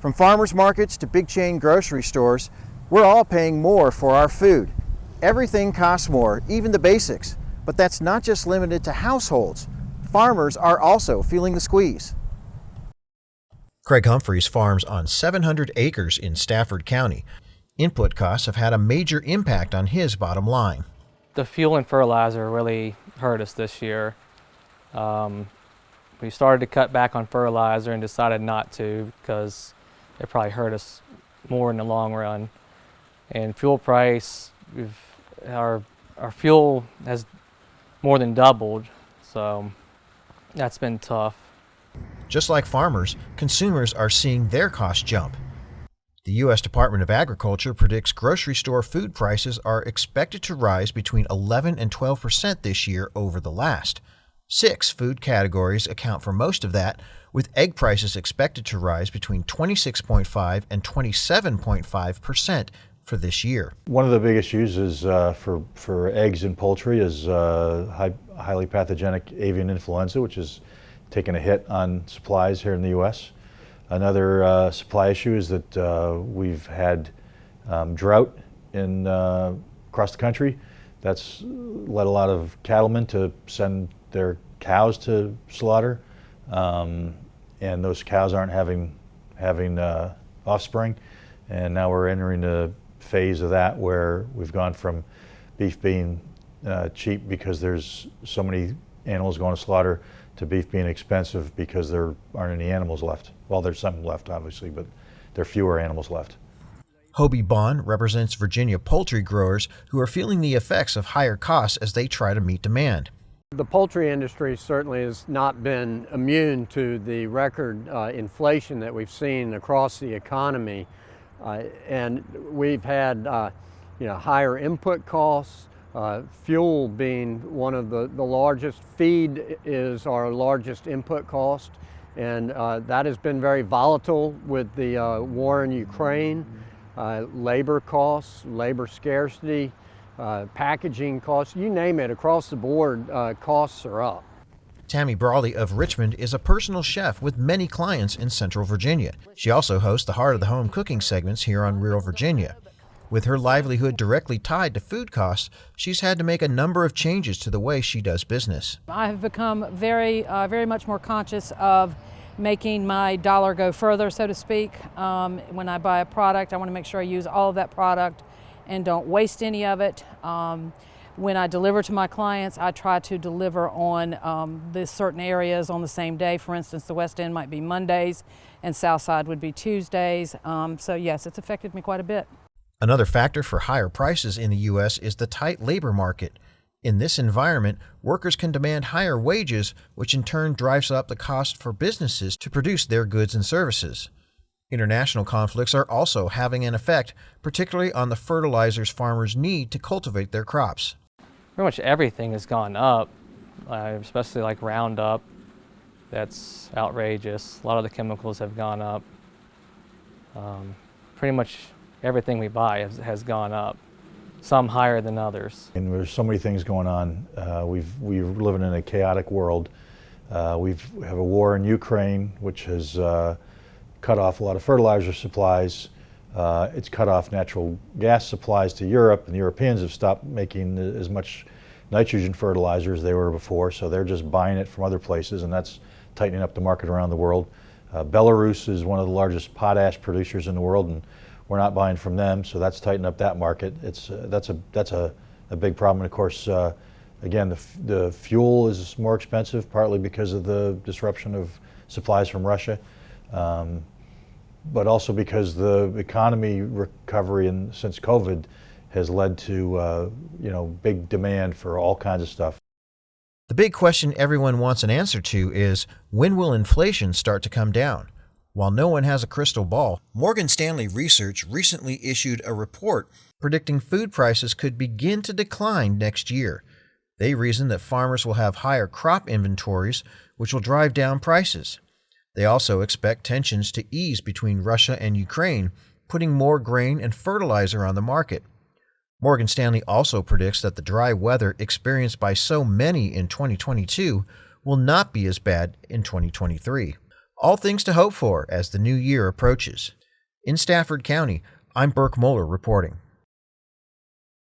From farmers markets to big chain grocery stores, we're all paying more for our food. Everything costs more, even the basics. But that's not just limited to households. Farmers are also feeling the squeeze. Craig Humphreys farms on 700 acres in Stafford County. Input costs have had a major impact on his bottom line. The fuel and fertilizer really hurt us this year. We started to cut back on fertilizer and decided not to because it probably hurt us more in the long run. And fuel price, our fuel has more than doubled, so that's been tough. Just like farmers, consumers are seeing their costs jump. The U.S. Department of Agriculture predicts grocery store food prices are expected to rise between 11 and 12% this year over the last. 6 food categories account for most of that, with egg prices expected to rise between 26.5 and 27.5% for this year. One of the big issues is for eggs and poultry is highly pathogenic avian influenza, which is taking a hit on supplies here in the U.S. Another supply issue is that we've had drought across the country. That's led a lot of cattlemen to send their cows to slaughter, and those cows aren't having offspring. And now we're entering a phase of that where we've gone from beef being cheap because there's so many animals going to slaughter to beef being expensive because there aren't any animals left. Well, there's some left, obviously, but there are fewer animals left. HOBEY Bond represents Virginia poultry growers who are feeling the effects of higher costs as they try to meet demand. The poultry industry certainly has not been immune to the record inflation that we've seen across the economy. And we've had higher input costs, fuel being one of the largest. Feed is our largest input cost, and that has been very volatile with the war in Ukraine. Labor costs, labor scarcity, packaging costs, you name it, across the board, costs are up. Tammy Brawley of Richmond is a personal chef with many clients in Central Virginia. She also hosts the Heart of the Home cooking segments here on Rural Virginia. With her livelihood directly tied to food costs, she's had to make a number of changes to the way she does business. I have become very much more conscious of making my dollar go further, so to speak. When I buy a product, I want to make sure I use all of that product and don't waste any of it. When I deliver to my clients, I try to deliver on the certain areas on the same day. For instance, the West End might be Mondays and South Side would be Tuesdays. So yes, it's affected me quite a bit. Another factor for higher prices in the U.S. is the tight labor market. In this environment, workers can demand higher wages, which in turn drives up the cost for businesses to produce their goods and services. International conflicts are also having an effect, particularly on the fertilizers farmers need to cultivate their crops. Pretty much everything has gone up, especially like Roundup. That's outrageous. A lot of the chemicals have gone up. Pretty much everything we buy has gone up, some higher than others. And there's so many things going on. We're living in a chaotic world. We have a war in Ukraine, which has cut off a lot of fertilizer supplies. It's cut off natural gas supplies to Europe, and the Europeans have stopped making as much nitrogen fertilizer as they were before, so they're just buying it from other places, and that's tightening up the market around the world. Belarus is one of the largest potash producers in the world, and we're not buying from them, so that's tightening up that market. That's a big problem. And of course, again, the fuel is more expensive, partly because of the disruption of supplies from Russia, but also because the economy recovery since COVID has led to big demand for all kinds of stuff. The big question everyone wants an answer to is, when will inflation start to come down? While no one has a crystal ball, Morgan Stanley Research recently issued a report predicting food prices could begin to decline next year. They reason that farmers will have higher crop inventories, which will drive down prices. They also expect tensions to ease between Russia and Ukraine, putting more grain and fertilizer on the market. Morgan Stanley also predicts that the dry weather experienced by so many in 2022 will not be as bad in 2023. All things to hope for as the new year approaches. In Stafford County, I'm BURKE MOELLER reporting.